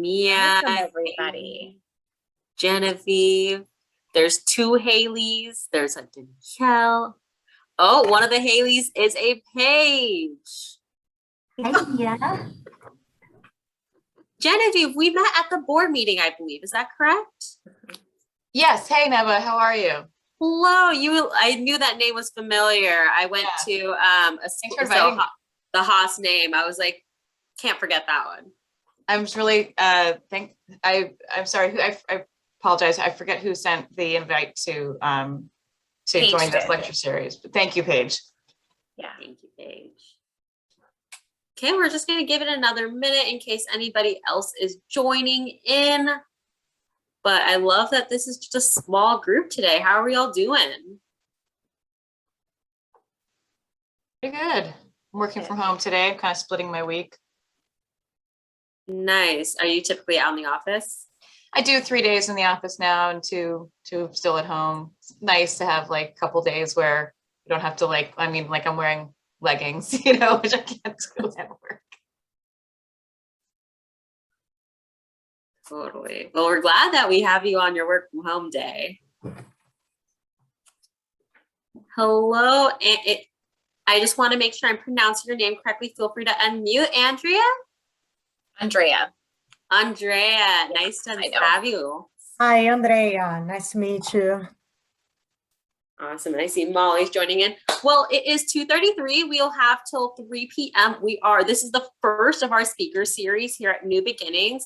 Mia, Welcome, everybody. Genevieve. There's two Haleys. There's a Danielle. Oh, one of the Haleys is a Paige. Hey, yeah. Genevieve, we met at the board meeting, I believe. Is that correct? Yes. Hey, Neva. How are you? Hello. I knew that name was familiar. I went to the Haas name. I was like, can't forget that one. I'm just really I'm sorry. I apologize. I forget who sent the invite to Paige join this did. lecture series. But thank you, Paige. Yeah. Thank you, Paige. Okay, we're just going to give it another minute in case anybody else is joining in. But I love that this is just a small group today. How are we all doing? Pretty good. I'm working from home today. I'm kind of splitting my week. Nice. Are you typically out in the office? I do 3 days in the office now and two still at home. It's nice to have like a couple days where you don't have to like I'm wearing leggings, which I can't do at work. Totally. Well, we're glad that we have you on your work from home day. Hello. I just want to make sure I'm pronouncing your name correctly. Feel free to unmute. Andrea. Andrea, nice to have you. Hi, Andrea. Nice to meet you. Awesome. And I see Molly's joining in. Well, it is 2:33. We'll have till 3 p.m. This is the first of our speaker series here at New Beginnings.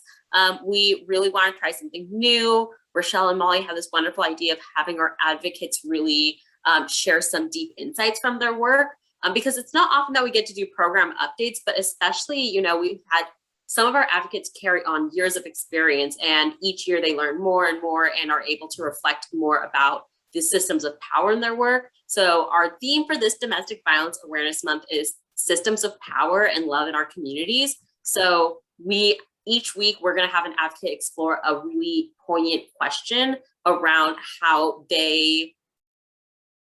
We really want to try something new. Rochelle and Molly have this wonderful idea of having our advocates really share some deep insights from their work, because it's not often that we get to do program updates, but especially, we've had some of our advocates carry on years of experience, and each year they learn more and more and are able to reflect more about the systems of power in their work. So our theme for this Domestic Violence Awareness Month is systems of power and love in our communities. So each week we're going to have an advocate explore a really poignant question around how they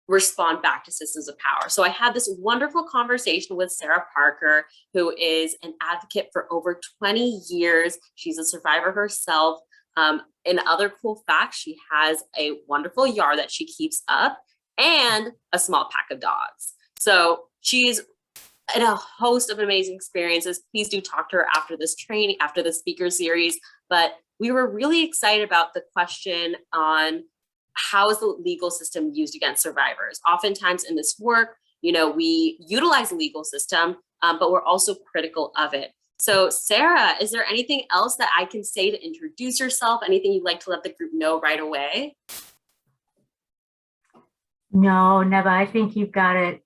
respond back to systems of power. So I had this wonderful conversation with Sara Parker, who is an advocate for over 20 years. She's a survivor herself. And other cool facts, she has a wonderful yard that she keeps up and a small pack of dogs. So she's in a host of amazing experiences. Please do talk to her after this training, after the speaker series. But we were really excited about the question on how is the legal system used against survivors? Oftentimes in this work, we utilize the legal system, but we're also critical of it. So Sara, is there anything else that I can say to introduce yourself? Anything you'd like to let the group know right away? No, Neva, I think you've got it.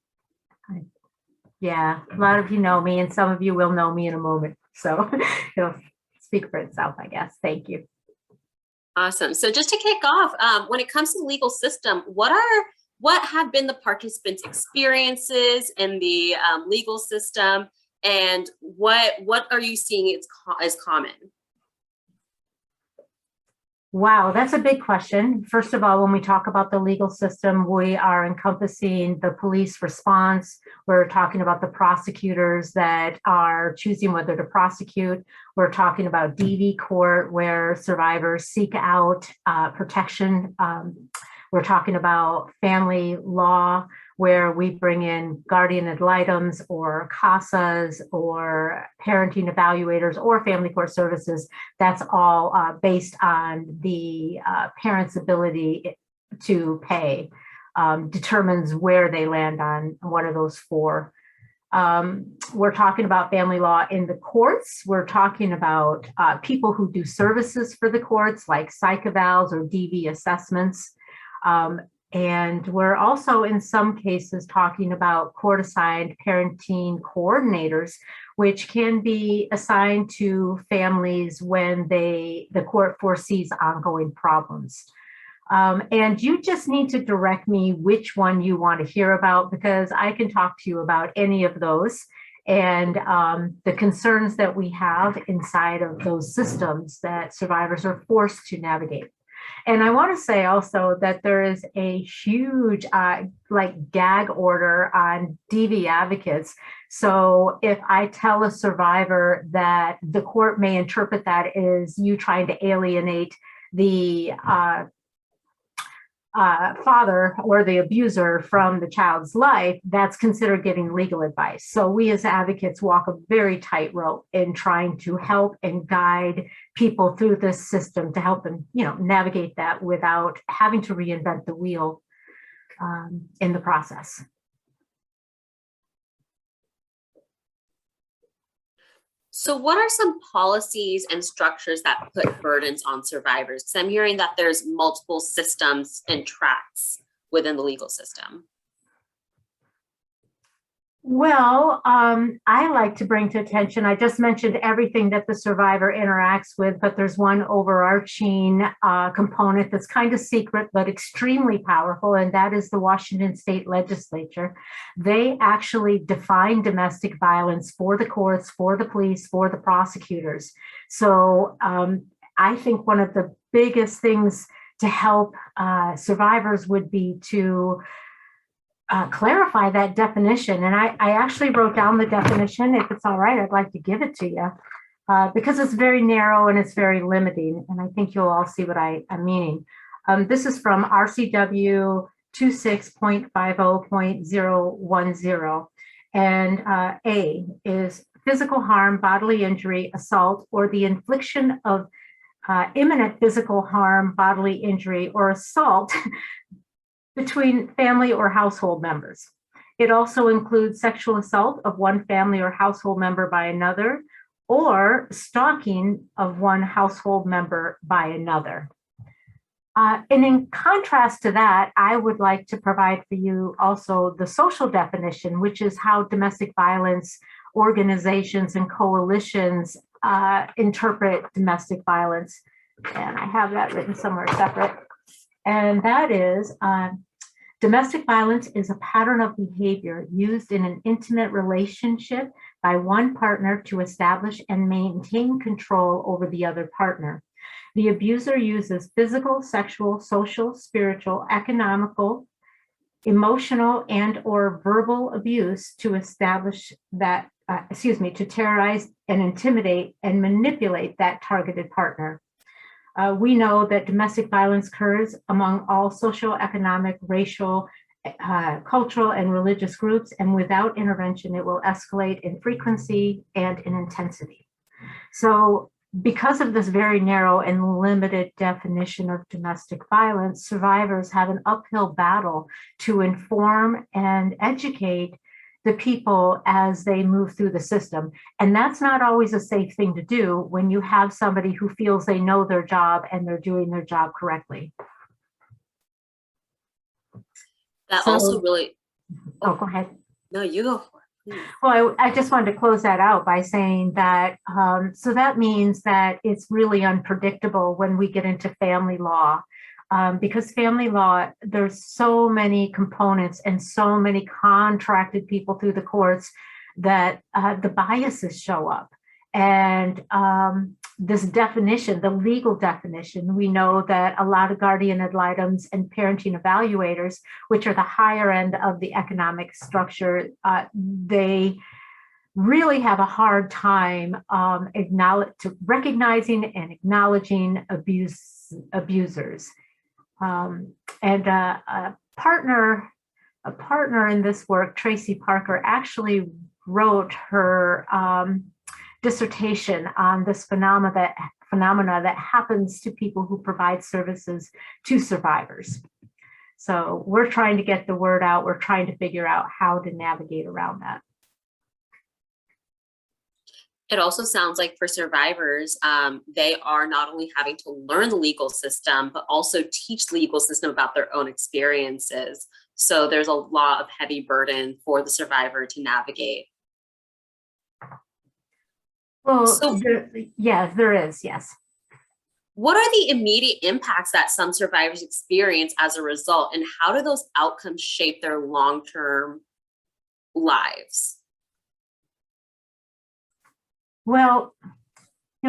Yeah, a lot of you know me and some of you will know me in a moment. So it'll speak for itself, I guess. Thank you. Awesome. So just to kick off, when it comes to the legal system, what have been the participants' experiences in the legal system? And what are you seeing as common? Wow, that's a big question. First of all, when we talk about the legal system, we are encompassing the police response. We're talking about the prosecutors that are choosing whether to prosecute. We're talking about DV court, where survivors seek out protection. We're talking about family law, where we bring in guardian ad litems or CASAs or parenting evaluators or family court services. That's all based on the parent's ability to pay, determines where they land on one of those four. We're talking about family law in the courts. We're talking about people who do services for the courts, like psych evals or DV assessments. And we're also in some cases talking about court-assigned parenting coordinators, which can be assigned to families when the court foresees ongoing problems. And you just need to direct me which one you want to hear about, because I can talk to you about any of those and the concerns that we have inside of those systems that survivors are forced to navigate. And I want to say also that there is a huge gag order on DV advocates So if I tell a survivor that the court may interpret that as you trying to alienate the father or the abuser from the child's life, that's considered giving legal advice. So we as advocates walk a very tightrope in trying to help and guide people through this system to help them, navigate that without having to reinvent the wheel in the process. So what are some policies and structures that put burdens on survivors? Because I'm hearing that there's multiple systems and tracks within the legal system. Well, I like to bring to attention, I just mentioned everything that the survivor interacts with, but there's one overarching component that's kind of secret, but extremely powerful, and that is the Washington State Legislature. They actually define domestic violence for the courts, for the police, for the prosecutors. So I think one of the biggest things to help survivors would be to clarify that definition. And I actually wrote down the definition. If it's all right, I'd like to give it to you because it's very narrow and it's very limiting. And I think you'll all see what I'm meaning. This is from RCW 26.50.010. And A is physical harm, bodily injury, assault, or the infliction of imminent physical harm, bodily injury, or assault between family or household members. It also includes sexual assault of one family or household member by another, or stalking of one household member by another. And in contrast to that, I would like to provide for you also the social definition, which is how domestic violence organizations and coalitions interpret domestic violence. And I have that written somewhere separate. And that is, domestic violence is a pattern of behavior used in an intimate relationship by one partner to establish and maintain control over the other partner. The abuser uses physical, sexual, social, spiritual, economical, emotional, and or verbal abuse to establish that, to terrorize and intimidate and manipulate that targeted partner. We know that domestic violence occurs among all socioeconomic, racial, cultural, and religious groups, and without intervention, it will escalate in frequency and in intensity. So because of this very narrow and limited definition of domestic violence, survivors have an uphill battle to inform and educate the people as they move through the system. And that's not always a safe thing to do when you have somebody who feels they know their job and they're doing their job correctly. That So- also really, Oh, go ahead. no, you go for it. Please. Well, I just wanted to close that out by saying that, so that means that it's really unpredictable when we get into family law. Because family law, there's so many components and so many contracted people through the courts that the biases show up. And this definition, the legal definition, we know that a lot of guardian ad litem's and parenting evaluators, which are the higher end of the economic structure, they really have a hard time recognizing and acknowledging abusers. And a partner in this work, Sara Parker, actually wrote her dissertation on this phenomena that happens to people who provide services to survivors. So we're trying to get the word out. We're trying to figure out how to navigate around that. It also sounds like for survivors, they are not only having to learn the legal system, but also teach the legal system about their own experiences. So there's a lot of heavy burden for the survivor to navigate. Well, yes, there is, yes. What are the immediate impacts that some survivors experience as a result, and how do those outcomes shape their long-term lives? Well,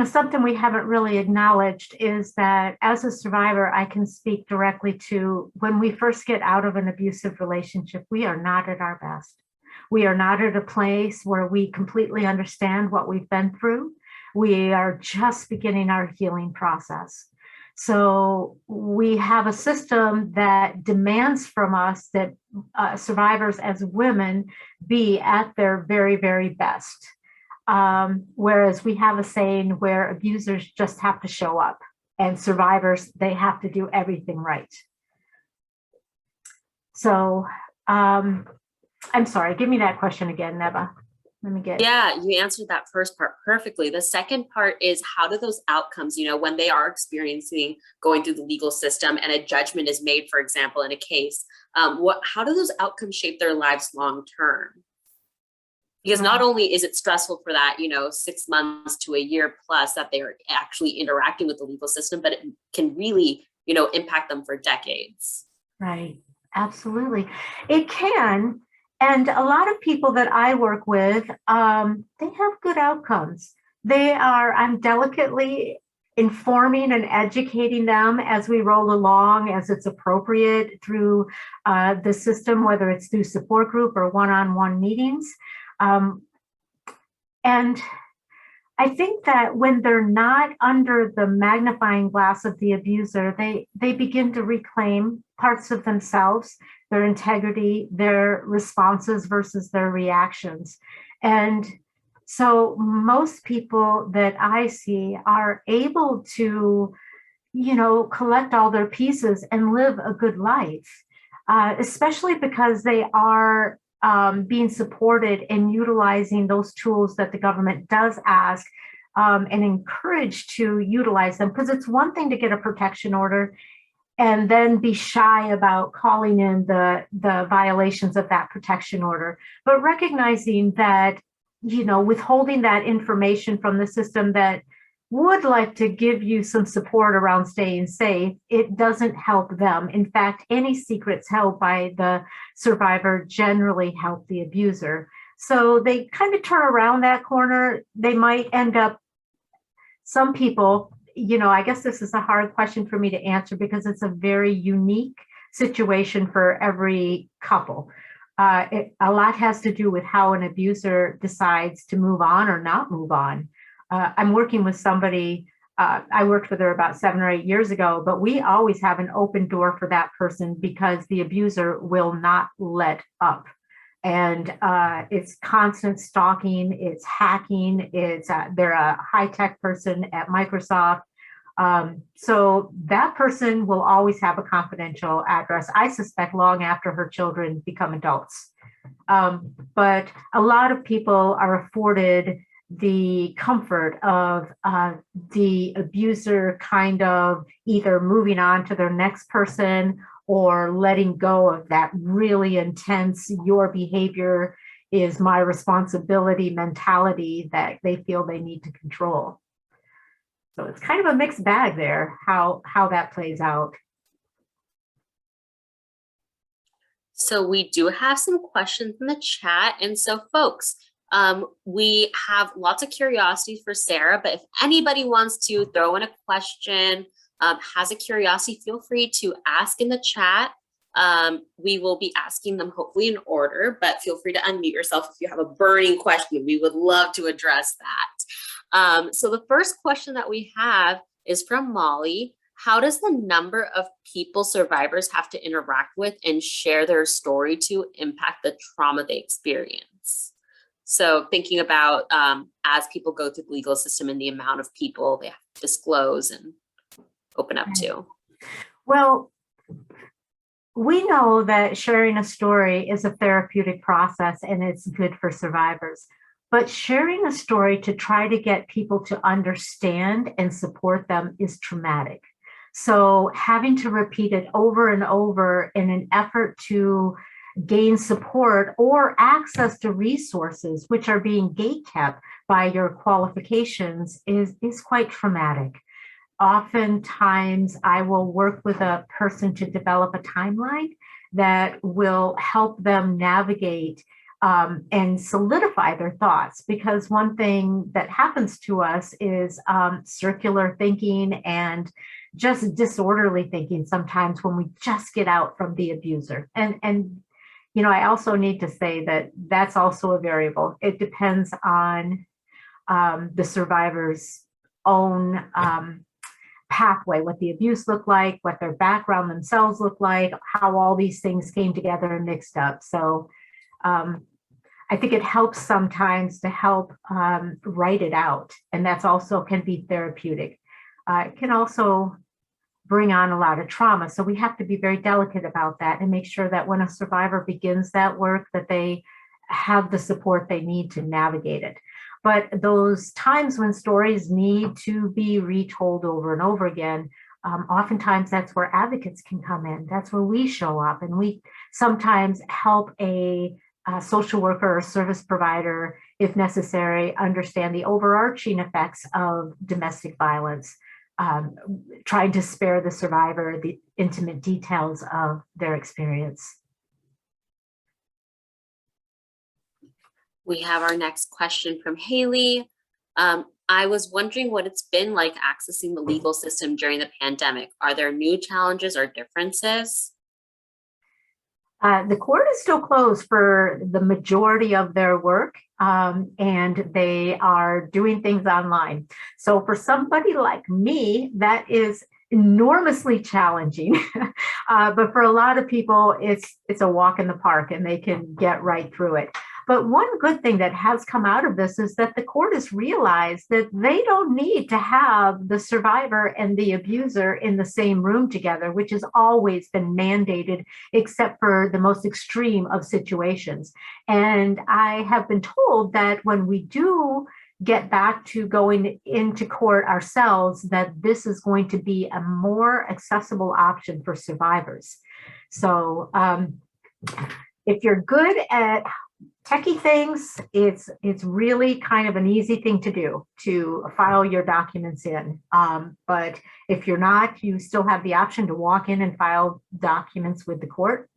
something we haven't really acknowledged is that as a survivor, I can speak directly to when we first get out of an abusive relationship, we are not at our best. We are not at a place where we completely understand what we've been through. We are just beginning our healing process. So we have a system that demands from us that survivors as women be at their very, very best. Whereas we have a saying where abusers just have to show up and survivors, they have to do everything right. So I'm sorry, give me that question again, Neba. Let me get. Yeah, you answered that first part perfectly. The second part is, how do those outcomes, when they are experiencing going through the legal system and a judgment is made, for example, in a case, how do those outcomes shape their lives long term? Because not only is it stressful for that, 6 months to a year plus that they're actually interacting with the legal system, but it can really, impact them for decades. Right, absolutely. It can. And a lot of people that I work with, they have good outcomes. I'm delicately informing and educating them as we roll along, as it's appropriate through the system, whether it's through support group or one-on-one meetings. And I think that when they're not under the magnifying glass of the abuser, they begin to reclaim parts of themselves, their integrity, their responses versus their reactions. And so most people that I see are able to, collect all their pieces and live a good life, especially because they are being supported and utilizing those tools that the government does ask and encourage to utilize them. Because it's one thing to get a protection order and then be shy about calling in the violations of that protection order, but recognizing that, withholding that information from the system that would like to give you some support around staying safe, it doesn't help them. In fact, any secrets held by the survivor generally help the abuser. So they kind of turn around that corner. They might end up, some people, I guess this is a hard question for me to answer because it's a very unique situation for every couple. A lot has to do with how an abuser decides to move on or not move on. I'm working with somebody, I worked with her about 7 or 8 years ago, but we always have an open door for that person because the abuser will not let up. And it's constant stalking, it's hacking, they're a high-tech person at Microsoft. So that person will always have a confidential address, I suspect long after her children become adults. But a lot of people are afforded the comfort of the abuser kind of either moving on to their next person or letting go of that really intense, your behavior is my responsibility mentality that they feel they need to control. So it's kind of a mixed bag there, how that plays out. So we do have some questions in the chat. And so folks, we have lots of curiosities for Sara, but if anybody wants to throw in a question, has a curiosity, feel free to ask in the chat. We will be asking them hopefully in order, but feel free to unmute yourself if you have a burning question. We would love to address that. So the first question that we have is from Molly. How does the number of people survivors have to interact with and share their story to impact the trauma they experience? So thinking about as people go through the legal system and the amount of people they have to disclose and open up to. Well, we know that sharing a story is a therapeutic process and it's good for survivors. But sharing a story to try to get people to understand and support them is traumatic. So having to repeat it over and over in an effort to gain support or access to resources which are being gatekept by your qualifications is quite traumatic. Oftentimes, I will work with a person to develop a timeline that will help them navigate and solidify their thoughts, because one thing that happens to us is circular thinking and just disorderly thinking sometimes when we just get out from the abuser. And I also need to say that that's also a variable. It depends on the survivor's own pathway, what the abuse looked like, what their background themselves looked like, how all these things came together and mixed up. So I think it helps sometimes to help write it out. And that's also can be therapeutic. It can also bring on a lot of trauma. So we have to be very delicate about that and make sure that when a survivor begins that work, that they have the support they need to navigate it. But those times when stories need to be retold over and over again, oftentimes that's where advocates can come in. That's where we show up, and we sometimes help a social worker or service provider, if necessary, understand the overarching effects of domestic violence, trying to spare the survivor the intimate details of their experience. We have our next question from Haley. I was wondering what it's been like accessing the legal system during the pandemic. Are there new challenges or differences? The court is still closed for the majority of their work, and they are doing things online. So for somebody like me, that is enormously challenging. But for a lot of people, it's a walk in the park and they can get right through it. But one good thing that has come out of this is that the court has realized that they don't need to have the survivor and the abuser in the same room together, which has always been mandated, except for the most extreme of situations. And I have been told that when we do get back to going into court ourselves, that this is going to be a more accessible option for survivors. So if you're good at techie things, it's really kind of an easy thing to do, to file your documents in. But if you're not, you still have the option to walk in and file documents with the clerk,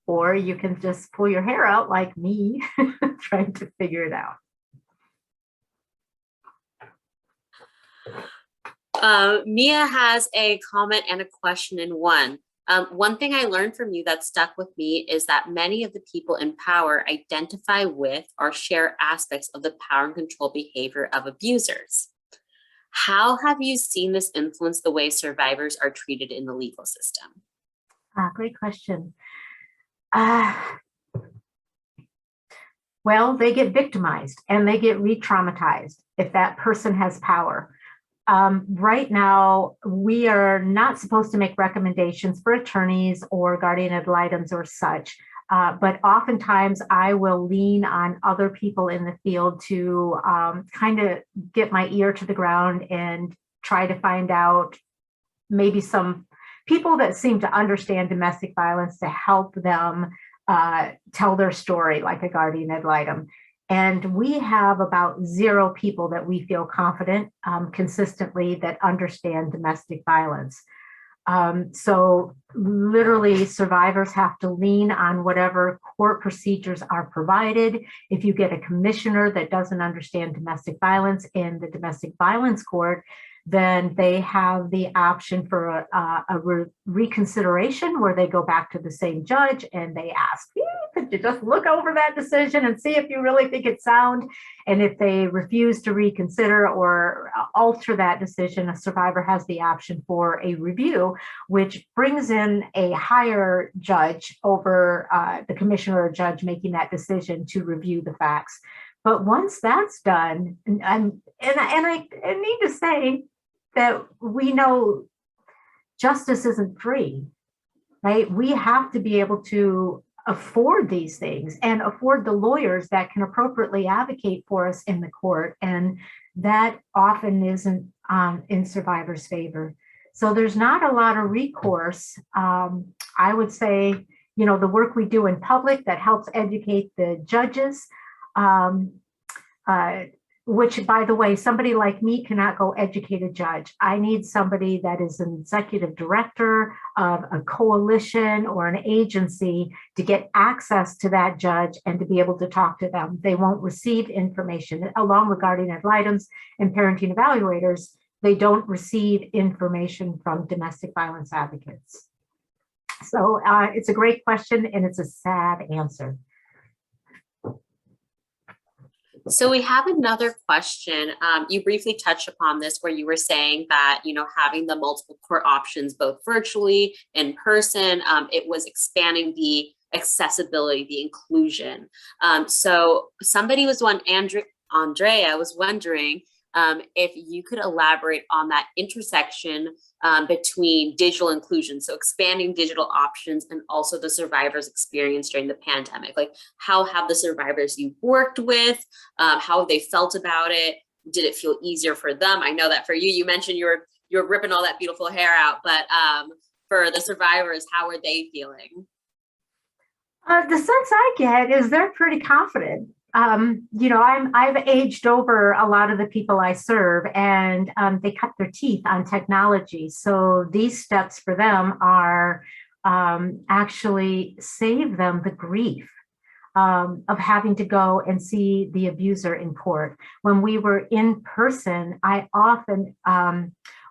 or you can just pull your hair out like me, trying to figure it out. Mia has a comment and a question in one. One thing I learned from you that stuck with me is that many of the people in power identify with or share aspects of the power and control behavior of abusers. How have you seen this influence the way survivors are treated in the legal system? Great question. Well, they get victimized and they get re-traumatized if that person has power. Right now, we are not supposed to make recommendations for attorneys or guardian ad litems or such, but oftentimes I will lean on other people in the field to kind of get my ear to the ground and try to find out maybe some people that seem to understand domestic violence to help them tell their story like a guardian ad litem. And we have about 0 people that we feel confident consistently that understand domestic violence. So literally survivors have to lean on whatever court procedures are provided. If you get a commissioner that doesn't understand domestic violence in the domestic violence court, then they have the option for a reconsideration where they go back to the same judge and they ask, could you just look over that decision and see if you really think it's sound? And if they refuse to reconsider or alter that decision, a survivor has the option for a review, which brings in a higher judge over the commissioner or judge making that decision to review the facts. But once that's done, and I need to say that we know justice isn't free, right? We have to be able to afford these things and afford the lawyers that can appropriately advocate for us in the court. And that often isn't in survivors' favor. So there's not a lot of recourse. I would say, the work we do in public that helps educate the judges, which, by the way, somebody like me cannot go educate a judge. I need somebody that is an executive director of a coalition or an agency to get access to that judge and to be able to talk to them. They won't receive information, along with guardian ad litems and parenting evaluators. They don't receive information from domestic violence advocates. So it's a great question and it's a sad answer. So we have another question. You briefly touched upon this where you were saying that, having the multiple court options, both virtually, in person, it was expanding the accessibility, the inclusion. So somebody was Andrea was wondering if you could elaborate on that intersection between digital inclusion, so expanding digital options, and also the survivors' experience during the pandemic. Like, how have the survivors you worked with, how they felt about it? Did it feel easier for them? I know that for you, you mentioned you're ripping all that beautiful hair out, but for the survivors, how are they feeling? The sense I get is they're pretty confident. I've aged over a lot of the people I serve, and they cut their teeth on technology. So these steps for them are actually save them the grief of having to go and see the abuser in court. When we were in person, I often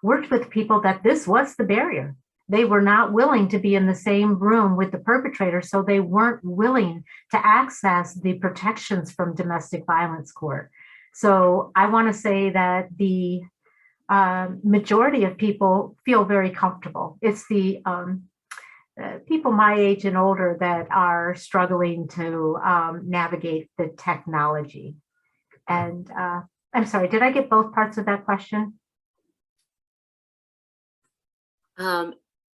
worked with people that this was the barrier. They were not willing to be in the same room with the perpetrator, so they weren't willing to access the protections from domestic violence court. So I want to say that the majority of people feel very comfortable. It's the people my age and older that are struggling to navigate the technology. And I'm sorry, did I get both parts of that question?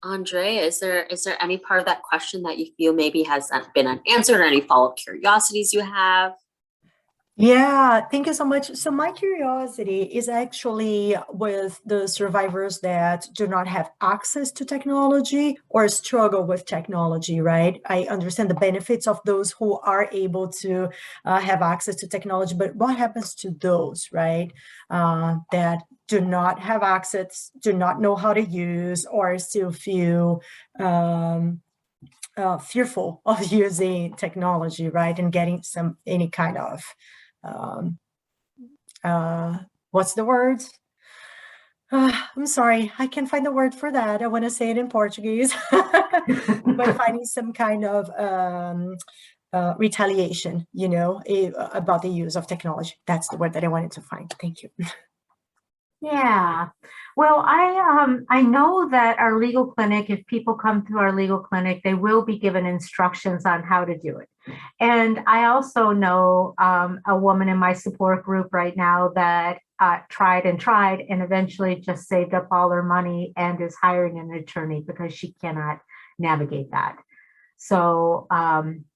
Andrea, is there any part of that question that you feel maybe has been unanswered, or any follow-up curiosities you have? Yeah, thank you so much. So my curiosity is actually with the survivors that do not have access to technology or struggle with technology, right? I understand the benefits of those who are able to have access to technology, but what happens to those, right, that do not have access, do not know how to use, or still feel fearful of using technology, right, and getting any kind of what's the word? I'm sorry, I can't find the word for that. I want to say it in Portuguese, but finding some kind of retaliation, about the use of technology. That's the word that I wanted to find. Thank you. Yeah, well, I know that our legal clinic, if people come through our legal clinic, they will be given instructions on how to do it. And I also know a woman in my support group right now that tried and eventually just saved up all her money and is hiring an attorney because she cannot navigate that. So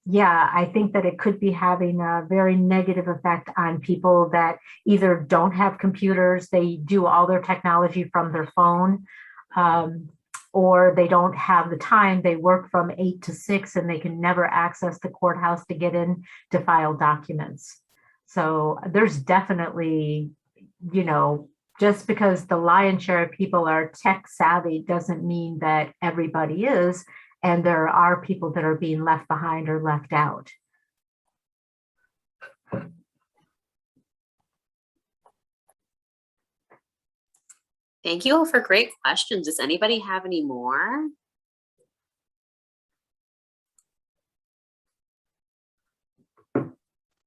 yeah, I think that it could be having a very negative effect on people that either don't have computers, they do all their technology from their phone, or they don't have the time. They work from 8 to 6 and they can never access the courthouse to get in to file documents. So there's definitely, just because the lion's share of people are tech savvy doesn't mean that everybody is. And there are people that are being left behind or left out. Thank you all for great questions. Does anybody have any more?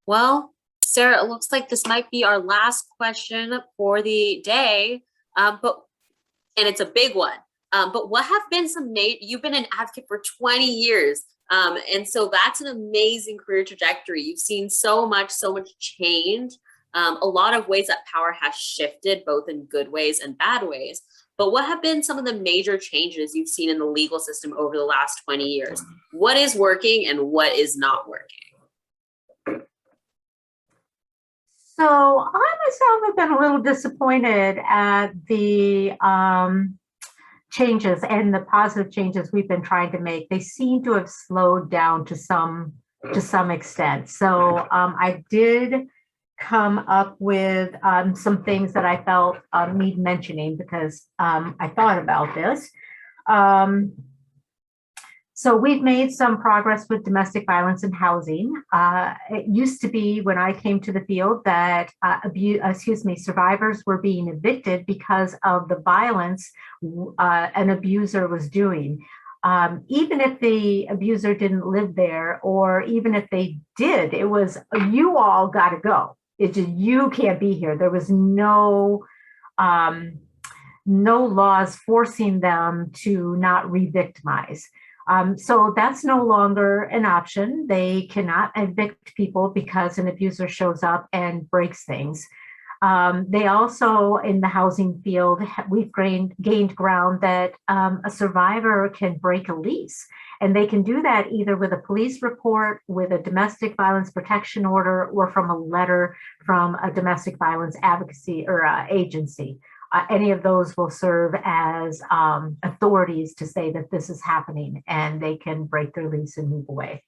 Well, Sarah, it looks like this might be our last question for the day, and it's a big one. But what have been you've been an advocate for 20 years. And so that's an amazing career trajectory. You've seen so much change, a lot of ways that power has shifted, both in good ways and bad ways. But what have been some of the major changes you've seen in the legal system over the last 20 years? What is working and what is not working? So I myself have been a little disappointed at the changes and the positive changes we've been trying to make. They seem to have slowed down to some extent. So I did come up with some things that I felt need mentioning because I thought about this. So we've made some progress with domestic violence and housing. It used to be when I came to the field that survivors were being evicted because of the violence an abuser was doing. Even if the abuser didn't live there, or even if they did, it was, you all got to go. It's just, you can't be here. There was no laws forcing them to not re-victimize. So that's no longer an option. They cannot evict people because an abuser shows up and breaks things. They also, in the housing field, we've gained ground that a survivor can break a lease. And they can do that either with a police report, with a domestic violence protection order, or from a letter from a domestic violence advocacy or agency. Any of those will serve as authorities to say that this is happening, and they can break their lease and move away.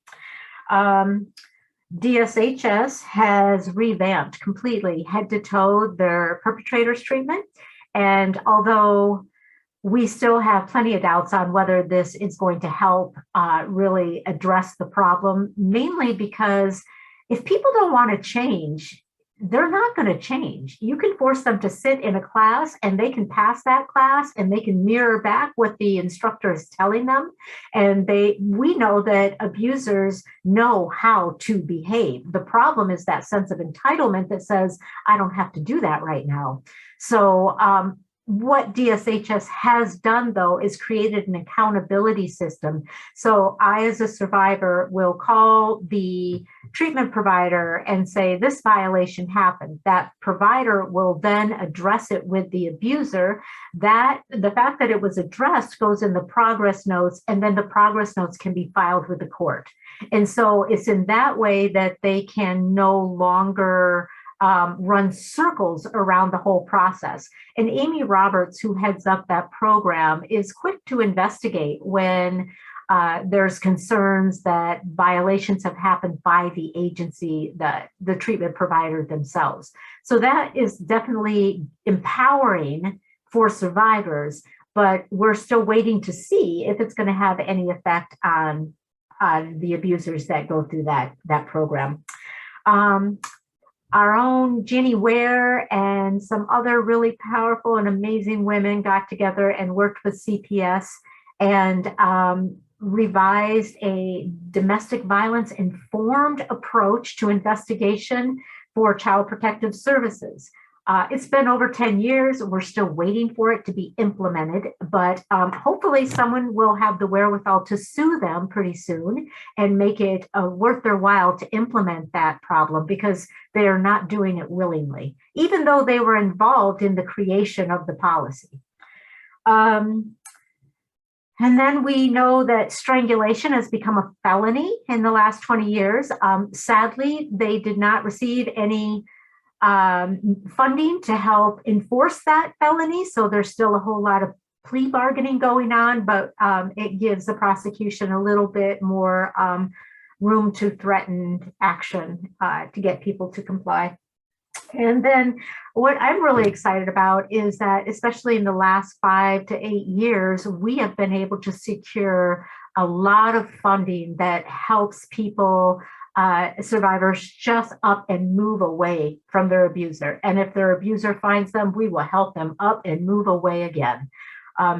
DSHS has revamped completely, head to toe, their perpetrators treatment. And although we still have plenty of doubts on whether this is going to help really address the problem, mainly because if people don't want to change, they're not going to change. You can force them to sit in a class and they can pass that class and they can mirror back what the instructor is telling them. And we know that abusers know how to behave. The problem is that sense of entitlement that says, I don't have to do that right now. So what DSHS has done, though, is created an accountability system. So I, as a survivor, will call the treatment provider and say, this violation happened. That provider will then address it with the abuser. That the fact that it was addressed goes in the progress notes, and then the progress notes can be filed with the court. And so it's in that way that they can no longer run circles around the whole process. And Amy Roberts, who heads up that program, is quick to investigate when there's concerns that violations have happened by the agency, the treatment provider themselves. So that is definitely empowering for survivors, but we're still waiting to see if it's going to have any effect on the abusers that go through that program. Our own Ginny Ware and some other really powerful and amazing women got together and worked with CPS and revised a domestic violence informed approach to investigation for Child Protective Services. It's been over 10 years. We're still waiting for it to be implemented, but hopefully someone will have the wherewithal to sue them pretty soon and make it worth their while to implement that problem, because they are not doing it willingly, even though they were involved in the creation of the policy. And then we know that strangulation has become a felony in the last 20 years. Sadly, they did not receive any funding to help enforce that felony. So there's still a whole lot of plea bargaining going on, but it gives the prosecution a little bit more room to threaten action to get people to comply. And then what I'm really excited about is that, especially in the last 5 to 8 years, we have been able to secure a lot of funding that helps people, survivors, just up and move away from their abuser. And if their abuser finds them, we will help them up and move away again.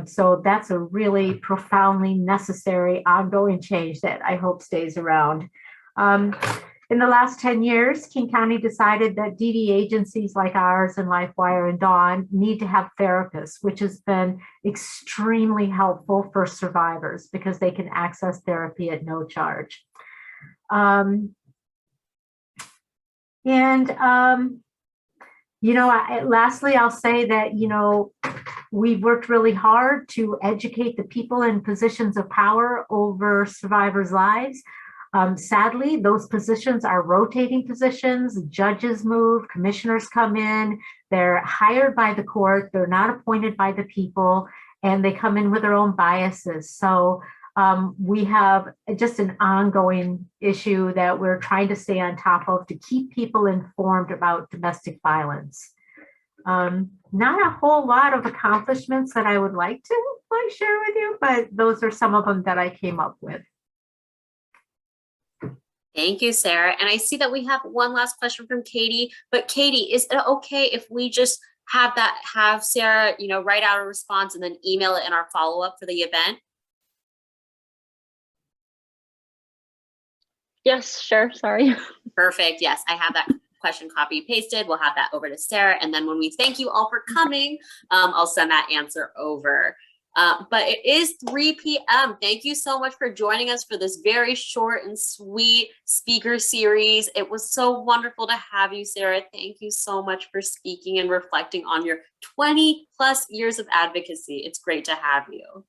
So that's a really profoundly necessary ongoing change that I hope stays around. In the last 10 years, King County decided that DD agencies like ours and LifeWire and Dawn need to have therapists, which has been extremely helpful for survivors because they can access therapy at no charge. Lastly, I'll say that, we've worked really hard to educate the people in positions of power over survivors' lives. Sadly, those positions are rotating positions. Judges move, commissioners come in, they're hired by the court, they're not appointed by the people, and they come in with their own biases. So we have just an ongoing issue that we're trying to stay on top of to keep people informed about domestic violence. Not a whole lot of accomplishments that I would like to share with you, but those are some of them that I came up with. Thank you, Sarah. And I see that we have one last question from Katie, but Katie, is it okay if we just have Sarah, write out a response and then email it in our follow-up for the event? Yes, sure. Sorry. Perfect. Yes, I have that question copy pasted. We'll have that over to Sarah. And then when we thank you all for coming, I'll send that answer over. But it is 3 p.m. Thank you so much for joining us for this very short and sweet speaker series. It was so wonderful to have you, Sarah. Thank you so much for speaking and reflecting on your 20 plus years of advocacy. It's great to have you.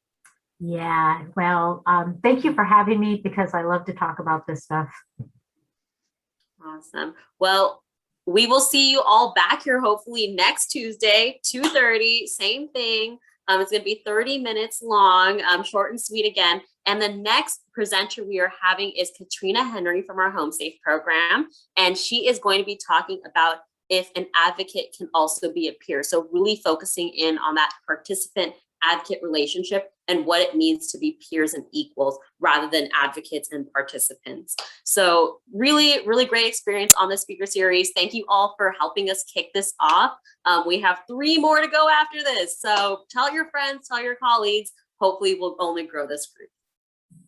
Yeah, well, thank you for having me because I love to talk about this stuff. Awesome. Well, we will see you all back here hopefully next Tuesday, 2:30, same thing. It's going to be 30 minutes long, short and sweet again. And the next presenter we are having is Katrina Henry from our Home Safe program. And she is going to be talking about if an advocate can also be a peer. So really focusing in on that participant advocate relationship and what it means to be peers and equals rather than advocates and participants. So really, really great experience on the speaker series. Thank you all for helping us kick this off. We have 3 more to go after this. So tell your friends, tell your colleagues, hopefully we'll only grow this group.